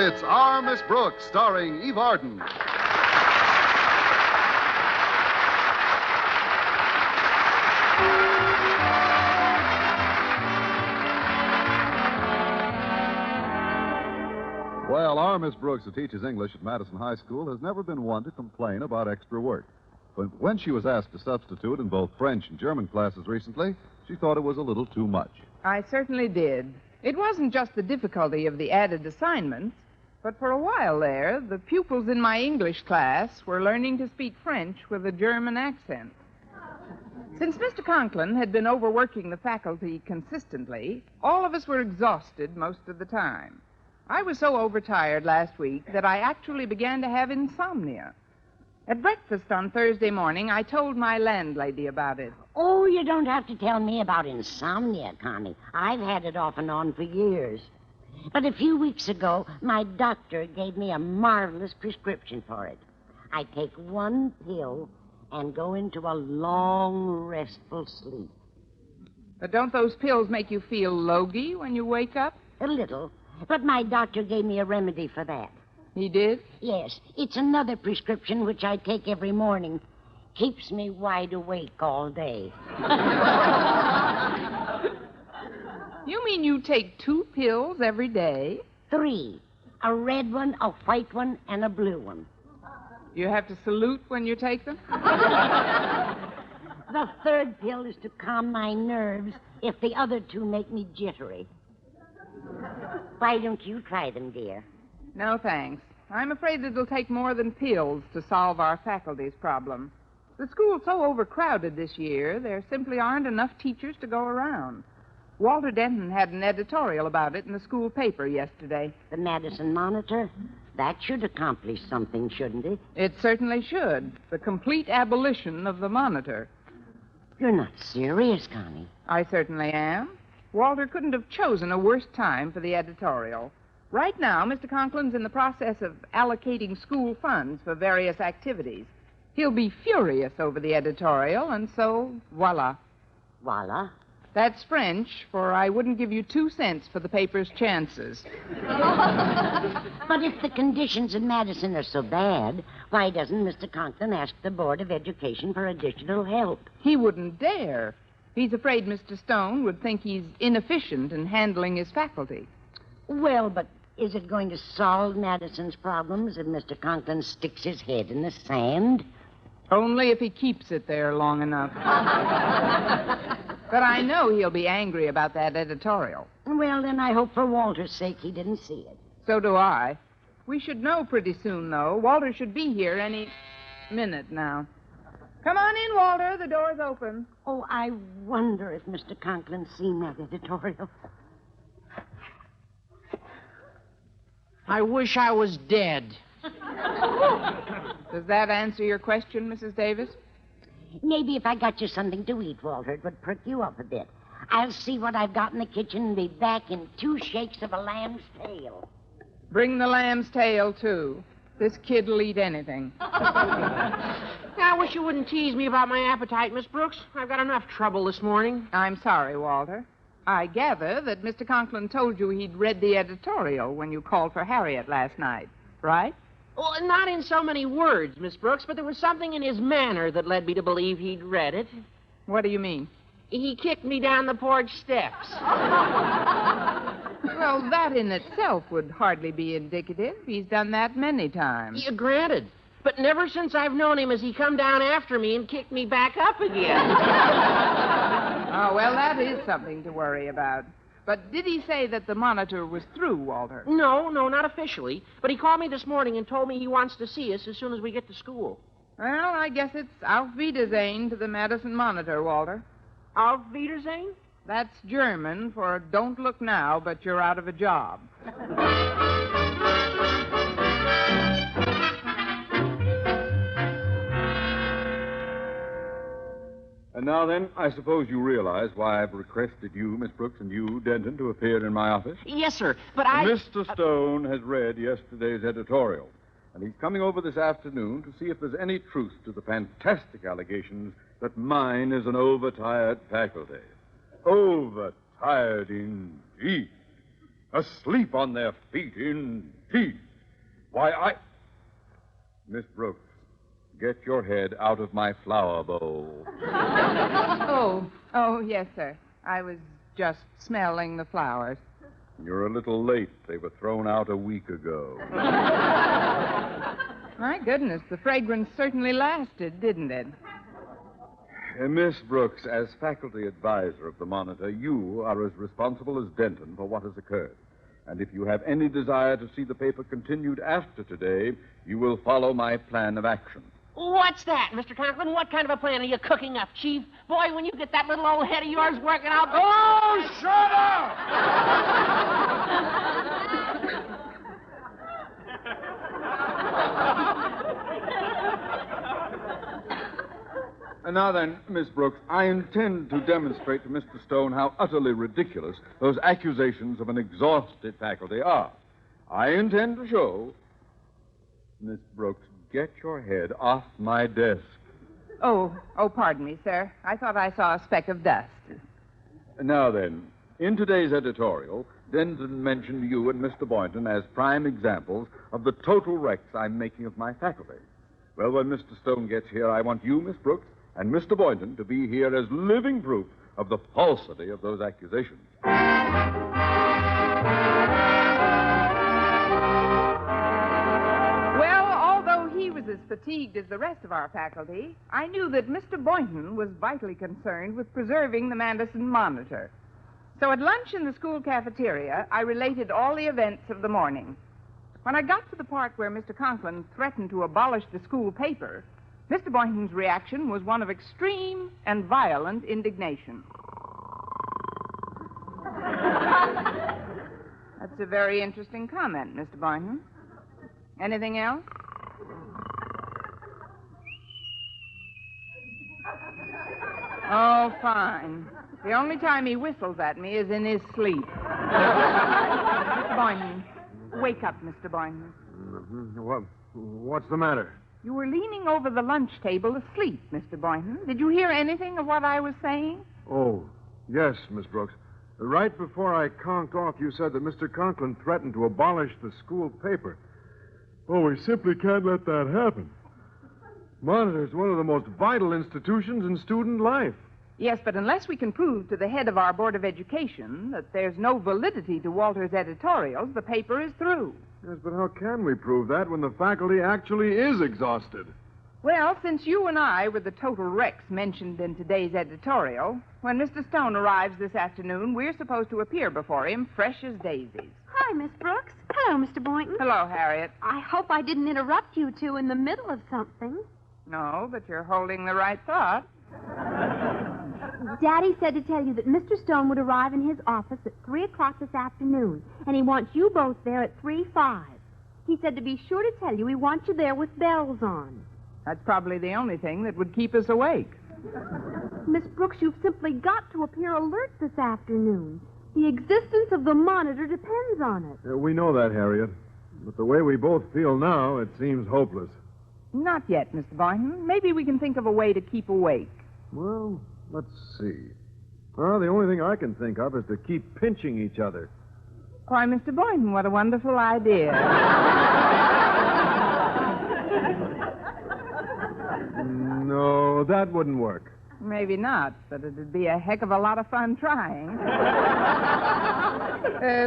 it's Our Miss Brooks, starring Eve Arden. Well, our Miss Brooks, who teaches English at Madison High School, has never been one to complain about extra work. But when she was asked to substitute in both French and German classes recently, she thought it was a little too much. I certainly did. It wasn't just the difficulty of the added assignments, but for a while there, the pupils in my English class were learning to speak French with a German accent. Since Mr. Conklin had been overworking the faculty consistently, all of us were exhausted most of the time. I was so overtired last week that I actually began to have insomnia. At breakfast on Thursday morning, I told my landlady about it. Oh, you don't have to tell me about insomnia, Connie. I've had it off and on for years. But a few weeks ago, my doctor gave me a marvelous prescription for it. I take one pill and go into a long, restful sleep. But don't those pills make you feel logy when you wake up? A little. But my doctor gave me a remedy for that. He did? Yes. It's another prescription which I take every morning. Keeps me wide awake all day. You mean you take 2 pills every day? 3. A red one, a white one, and a blue one. You have to salute when you take them? The 3rd pill is to calm my nerves if the other 2 make me jittery. Why don't you try them, dear? No, thanks. I'm afraid it'll take more than pills to solve our faculty's problem. The school's so overcrowded this year, there simply aren't enough teachers to go around. Walter Denton had an editorial about it in the school paper yesterday. The Madison Monitor? That should accomplish something, shouldn't it? It certainly should. The complete abolition of the Monitor. You're not serious, Connie. I certainly am. Walter couldn't have chosen a worse time for the editorial. Right now, Mr. Conklin's in the process of allocating school funds for various activities. He'll be furious over the editorial, and so, voila. Voila? That's French, for I wouldn't give you 2 cents for the paper's chances. But if the conditions in Madison are so bad, why doesn't Mr. Conklin ask the Board of Education for additional help? He wouldn't dare. He's afraid Mr. Stone would think he's inefficient in handling his faculty. Well, but is it going to solve Madison's problems if Mr. Conklin sticks his head in the sand? Only if he keeps it there long enough. But I know he'll be angry about that editorial. Well, then I hope for Walter's sake he didn't see it. So do I. We should know pretty soon, though. Walter should be here any minute now. Come on in, Walter. The door's open. Oh, I wonder if Mr. Conklin's seen that editorial. I wish I was dead. Does that answer your question, Mrs. Davis? Maybe if I got you something to eat, Walter, it would perk you up a bit. I'll see what I've got in the kitchen and be back in 2 shakes of a lamb's tail. Bring the lamb's tail, too. This kid'll eat anything. I wish you wouldn't tease me about my appetite, Miss Brooks. I've got enough trouble this morning. I'm sorry, Walter. I gather that Mr. Conklin told you he'd read the editorial when you called for Harriet last night, right? Well, not in so many words, Miss Brooks, but there was something in his manner that led me to believe he'd read it. What do you mean? He kicked me down the porch steps. Well, that in itself would hardly be indicative. He's done that many times. Yeah, granted. But never since I've known him has he come down after me and kicked me back up again. Oh, well, that is something to worry about. But did he say that the Monitor was through, Walter? No, not officially. But he called me this morning and told me he wants to see us as soon as we get to school. Well, I guess it's Auf Wiedersehen to the Madison Monitor, Walter. Auf Wiedersehen? That's German for don't look now, but you're out of a job. And now then, I suppose you realize why I've requested you, Miss Brooks, and you, Denton, to appear in my office? Yes, sir, but Mr. Stone has read yesterday's editorial, and he's coming over this afternoon to see if there's any truth to the fantastic allegations that mine is an overtired faculty. Overtired indeed. Asleep on their feet, indeed. Why, Miss Brooks, get your head out of my flower bowl. Oh, yes, sir. I was just smelling the flowers. You're a little late. They were thrown out a week ago. My goodness, the fragrance certainly lasted, didn't it? Miss Brooks, as faculty advisor of the Monitor, you are as responsible as Denton for what has occurred. And if you have any desire to see the paper continued after today, you will follow my plan of action. What's that, Mr. Conklin? What kind of a plan are you cooking up, Chief? Boy, when you get that little old head of yours working, I'll... Oh, shut up! And now then, Miss Brooks, I intend to demonstrate to Mr. Stone how utterly ridiculous those accusations of an exhausted faculty are. I intend to show... Miss Brooks, get your head off my desk. Oh, pardon me, sir. I thought I saw a speck of dust. Now then, in today's editorial, Denton mentioned you and Mr. Boynton as prime examples of the total wrecks I'm making of my faculty. Well, when Mr. Stone gets here, I want you, Miss Brooks, and Mr. Boynton to be here as living proof of the falsity of those accusations. Well, although he was as fatigued as the rest of our faculty, I knew that Mr. Boynton was vitally concerned with preserving the Madison Monitor. So at lunch in the school cafeteria, I related all the events of the morning. When I got to the part where Mr. Conklin threatened to abolish the school paper, Mr. Boynton's reaction was one of extreme and violent indignation. That's a very interesting comment, Mr. Boynton. Anything else? Oh, fine. The only time he whistles at me is in his sleep. Mr. Boynton. Wake up, Mr. Boynton. What's the matter? You were leaning over the lunch table asleep, Mr. Boynton. Did you hear anything of what I was saying? Oh, yes, Miss Brooks. Right before I conked off, you said that Mr. Conklin threatened to abolish the school paper. Oh, we simply can't let that happen. Monitor's one of the most vital institutions in student life. Yes, but unless we can prove to the head of our Board of Education that there's no validity to Walter's editorials, the paper is through. Yes, but how can we prove that when the faculty actually is exhausted? Well, since you and I were the total wrecks mentioned in today's editorial, when Mr. Stone arrives this afternoon, we're supposed to appear before him fresh as daisies. Hi, Miss Brooks. Hello, Mr. Boynton. Hello, Harriet. I hope I didn't interrupt you two in the middle of something. No, but you're holding the right thought. Daddy said to tell you that Mr. Stone would arrive in his office at 3 o'clock this afternoon, and he wants you both there at 3:05. He said to be sure to tell you he wants you there with bells on. That's probably the only thing that would keep us awake. Miss Brooks, you've simply got to appear alert this afternoon. The existence of the Monitor depends on it. We know that, Harriet. But the way we both feel now, it seems hopeless. Not yet, Mr. Boynton. Maybe we can think of a way to keep awake. Well, let's see. Well, the only thing I can think of is to keep pinching each other. Why, Mr. Boynton, what a wonderful idea. No, that wouldn't work. Maybe not, but it'd be a heck of a lot of fun trying.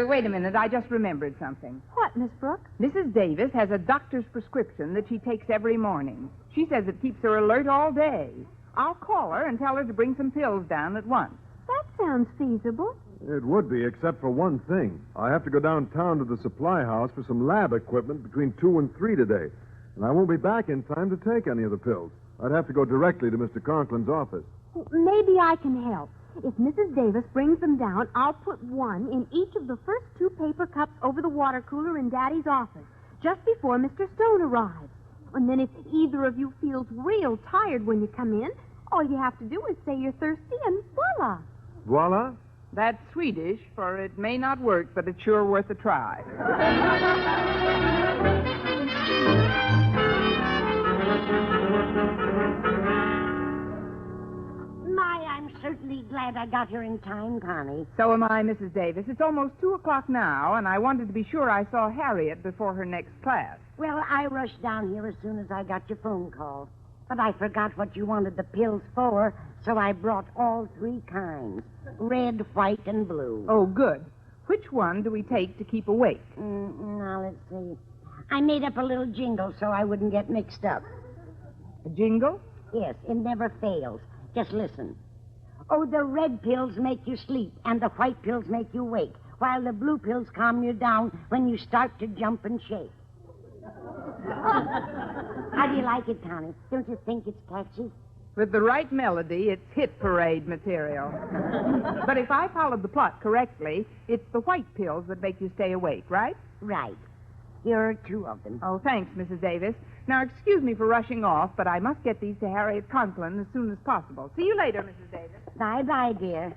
Wait a minute. I just remembered something. What, Miss Brooks? Mrs. Davis has a doctor's prescription that she takes every morning. She says it keeps her alert all day. I'll call her and tell her to bring some pills down at once. That sounds feasible. It would be, except for one thing. I have to go downtown to the supply house for some lab equipment between 2 and 3 today. And I won't be back in time to take any of the pills. I'd have to go directly to Mr. Conklin's office. Maybe I can help. If Mrs. Davis brings them down, I'll put one in each of the first 2 paper cups over the water cooler in Daddy's office, just before Mr. Stone arrives. And then if either of you feels real tired when you come in, all you have to do is say you're thirsty and voila. Voila? That's Swedish, for it may not work, but it's sure worth a try. I'm so certainly glad I got here in time, Connie. So am I, Mrs. Davis. It's almost 2 o'clock now, and I wanted to be sure I saw Harriet before her next class. Well, I rushed down here as soon as I got your phone call. But I forgot what you wanted the pills for, so I brought all 3 kinds. Red, white, and blue. Oh, good. Which one do we take to keep awake? Now, let's see. I made up a little jingle so I wouldn't get mixed up. A jingle? Yes, it never fails. Just listen. Oh, the red pills make you sleep, and the white pills make you wake, while the blue pills calm you down when you start to jump and shake. How do you like it, Connie? Don't you think it's catchy? With the right melody, it's hit parade material. But if I followed the plot correctly, it's the white pills that make you stay awake, right? Right. Here are 2 of them. Oh, thanks, Mrs. Davis. Now, excuse me for rushing off, but I must get these to Harriet Conklin as soon as possible. See you later, Mrs. Davis. Bye-bye, dear.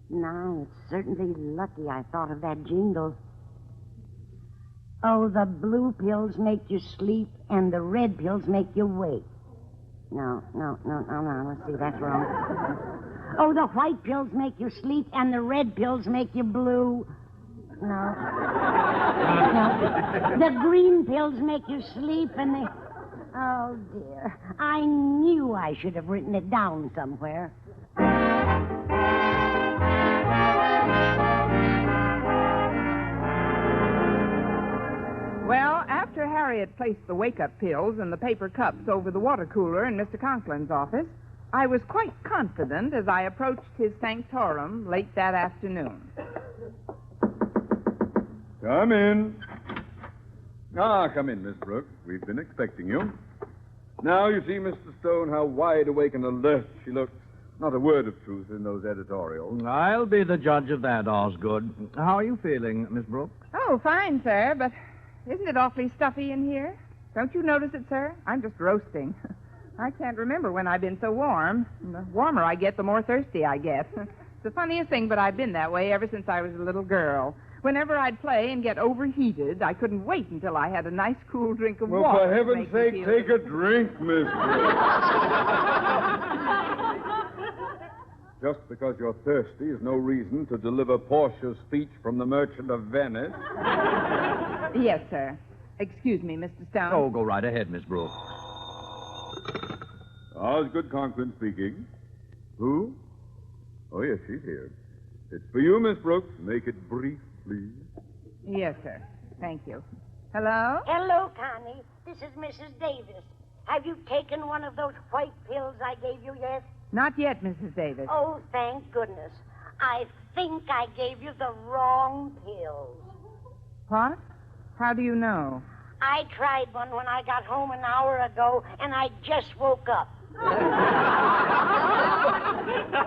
Now, it's certainly lucky I thought of that jingle. Oh, the blue pills make you sleep, and the red pills make you wake. No, let's see, that's wrong. Oh, the white pills make you sleep, and the red pills make you blue. No. The green pills make you sleep, and the... Oh, dear. I knew I should have written it down somewhere. Well, after Harriet placed the wake-up pills and the paper cups over the water cooler in Mr. Conklin's office, I was quite confident as I approached his sanctorum late that afternoon. Come in. Come in, Miss Brooks. We've been expecting you. Now you see, Mr. Stone, how wide awake and alert she looks. Not a word of truth in those editorials. I'll be the judge of that, Osgood. How are you feeling, Miss Brooks? Oh, fine, sir, but isn't it awfully stuffy in here? Don't you notice it, sir? I'm just roasting. I can't remember when I've been so warm. The warmer I get, the more thirsty I get. It's the funniest thing, but I've been that way ever since I was a little girl. Whenever I'd play and get overheated, I couldn't wait until I had a nice cool drink of Well, water. for heaven's sake, take a drink, Miss Brooks. Just because you're thirsty is no reason to deliver Portia's speech from the Merchant of Venice. Yes, sir. Excuse me, Mr. Stone. Oh, go right ahead, Miss Brooks. Osgood Conklin speaking. Who? Oh, yes, she's here. It's for you, Miss Brooks. Make it brief, please. Yes, sir. Thank you. Hello? Hello, Connie. This is Mrs. Davis. Have you taken one of those white pills I gave you yet? Not yet, Mrs. Davis. Oh, thank goodness. I think I gave you the wrong pills. What? How do you know? I tried one when I got home an hour ago, and I just woke up.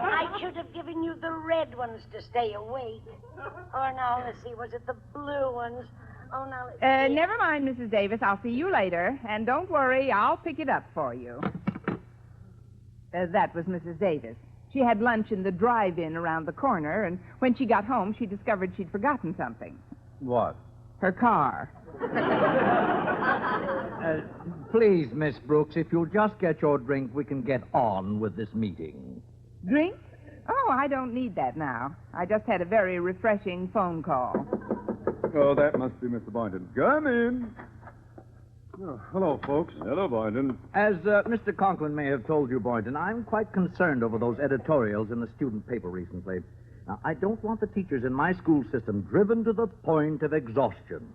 I should have given you the red ones to stay awake. Or now, let's see, was it the blue ones? Oh, now, let's see. Never mind, Mrs. Davis. I'll see you later. And don't worry, I'll pick it up for you. That was Mrs. Davis. She had lunch in the drive-in around the corner, and when she got home, she discovered she'd forgotten something. What? Her car. Please, Miss Brooks, if you'll just get your drink, we can get on with this meeting. Drink? Oh, I don't need that now. I just had a very refreshing phone call. Oh, that must be Mr. Boynton. Come in. Oh, hello, folks. Hello, Boynton. As Mr. Conklin may have told you, Boynton, I'm quite concerned over those editorials in the student paper recently. Now, I don't want the teachers in my school system driven to the point of exhaustion.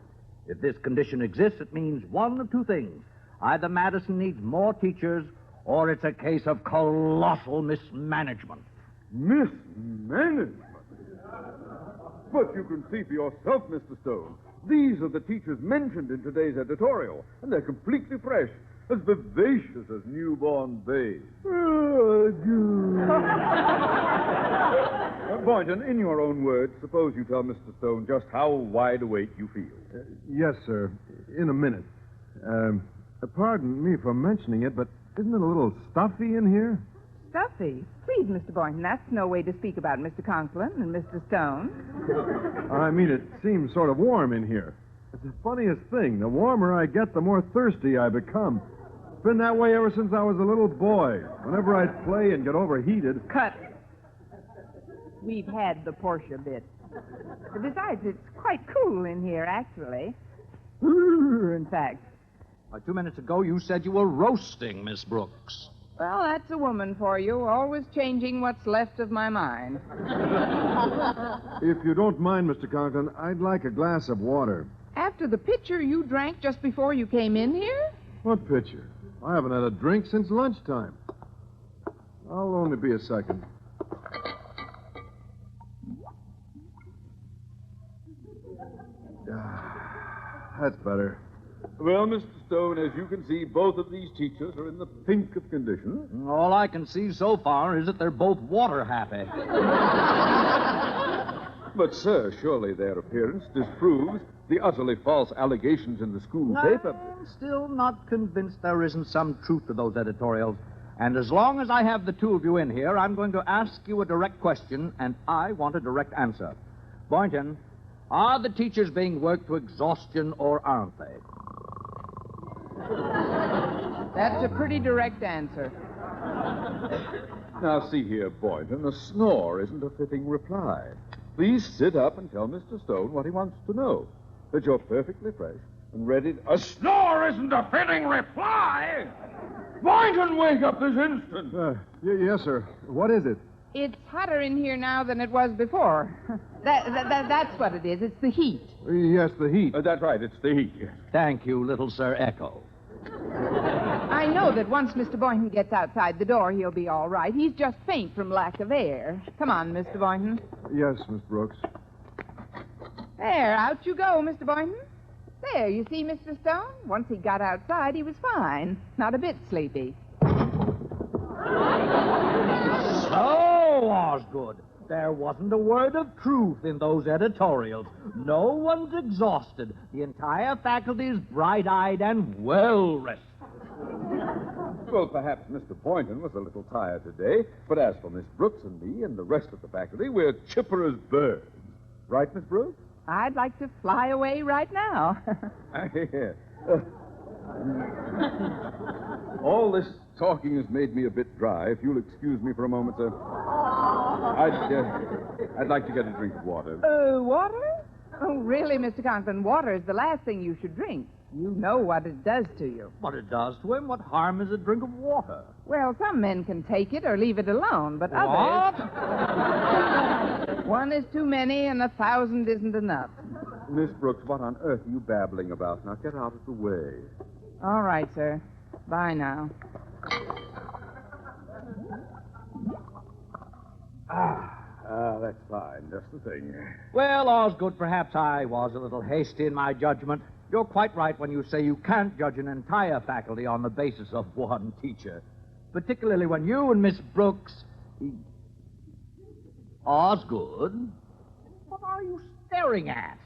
If this condition exists, it means one of two things. Either Madison needs more teachers, or it's a case of colossal mismanagement. Mismanagement? But you can see for yourself, Mr. Stone. These are the teachers mentioned in today's editorial, and they're completely fresh, as vivacious as newborn babes. Boynton, in your own words, suppose you tell Mr. Stone just how wide awake you feel. Yes, sir. In a minute. Pardon me for mentioning it, but isn't it a little stuffy in here? Stuffy? Please, Mr. Boynton, that's no way to speak about Mr. Conklin and Mr. Stone. I mean, it seems sort of warm in here. It's the funniest thing. The warmer I get, the more thirsty I become. It's been that way ever since I was a little boy. Whenever I'd play and get overheated... Cut. We've had the Porsche bit. Besides, it's quite cool in here, actually. In fact. 2 minutes ago, you said you were roasting, Miss Brooks. Well, that's a woman for you, always changing what's left of my mind. If you don't mind, Mr. Conklin, I'd like a glass of water. After the pitcher you drank just before you came in here? What pitcher? I haven't had a drink since lunchtime. I'll only be a second. That's better. Well, Mr. Stone, as you can see, both of these teachers are in the pink of condition. All I can see so far is that they're both water happy. But, sir, surely their appearance disproves the utterly false allegations in the school paper. I'm still not convinced there isn't some truth to those editorials. And as long as I have the two of you in here, I'm going to ask you a direct question, and I want a direct answer. Boynton, are the teachers being worked to exhaustion, or aren't they? That's a pretty direct answer. Now, see here, Boynton, a snore isn't a fitting reply. Please sit up and tell Mr. Stone what he wants to know. That you're perfectly fresh and ready to... A snore isn't a fitting reply! Boynton, wake up this instant! Yes, sir. What is it? It's hotter in here now than it was before. That's what it is. It's the heat. Yes, the heat. That's right, it's the heat. Thank you, little Sir Echo. I know that once Mr. Boynton gets outside the door, he'll be all right. He's just faint from lack of air. Come on, Mr. Boynton. Yes, Miss Brooks. There, out you go, Mr. Boynton. There, you see, Mr. Stone? Once he got outside, he was fine. Not a bit sleepy. So, Osgood, there wasn't a word of truth in those editorials. No one's exhausted. The entire faculty's bright-eyed and well-rested. Well, perhaps Mr. Boynton was a little tired today, but as for Miss Brooks and me and the rest of the faculty, we're chipper as birds. Right, Miss Brooks? I'd like to fly away right now. All this talking has made me a bit dry. If you'll excuse me for a moment, sir. I'd like to get a drink of water. Water? Oh, really, Mr. Conklin, water is the last thing you should drink. You know what it does to you. What it does to him? What harm is a drink of water? Well, some men can take it or leave it alone, but others... One is too many and 1,000 isn't enough. Miss Brooks, what on earth are you babbling about? Now, get out of the way. All right, sir. Bye now. That's fine. Just the thing. Well, Osgood, perhaps I was a little hasty in my judgment. You're quite right when you say you can't judge an entire faculty on the basis of one teacher. Particularly when you and Miss Brooks... Osgood? What are you staring at?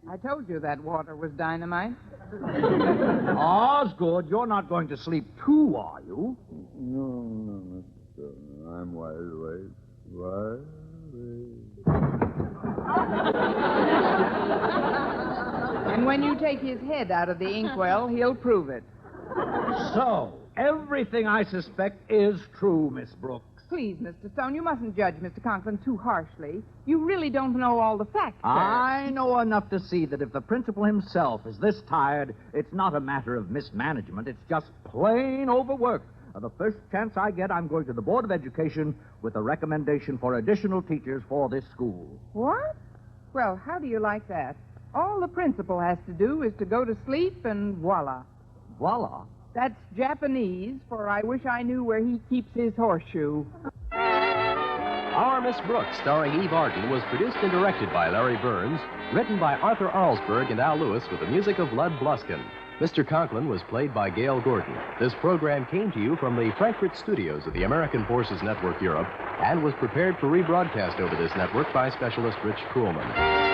I told you that water was dynamite. Osgood, you're not going to sleep too, are you? No, Mr. I'm wide awake. Wide awake. And when you take his head out of the inkwell, he'll prove it. So, everything I suspect is true, Miss Brooks. Please, Mr. Stone, you mustn't judge Mr. Conklin too harshly. You really don't know all the facts, sir. I know enough to see that if the principal himself is this tired, it's not a matter of mismanagement. It's just plain overwork. The first chance I get, I'm going to the Board of Education with a recommendation for additional teachers for this school. What? Well, how do you like that? All the principal has to do is to go to sleep and voila. Voila? That's Japanese for I wish I knew where he keeps his horseshoe. Our Miss Brooks, starring Eve Arden, was produced and directed by Larry Burns, written by Arthur Arlsberg and Al Lewis with the music of Lud Bluskin. Mr. Conklin was played by Gail Gordon. This program came to you from the Frankfurt studios of the American Forces Network Europe and was prepared for rebroadcast over this network by specialist Rich Kuhlman.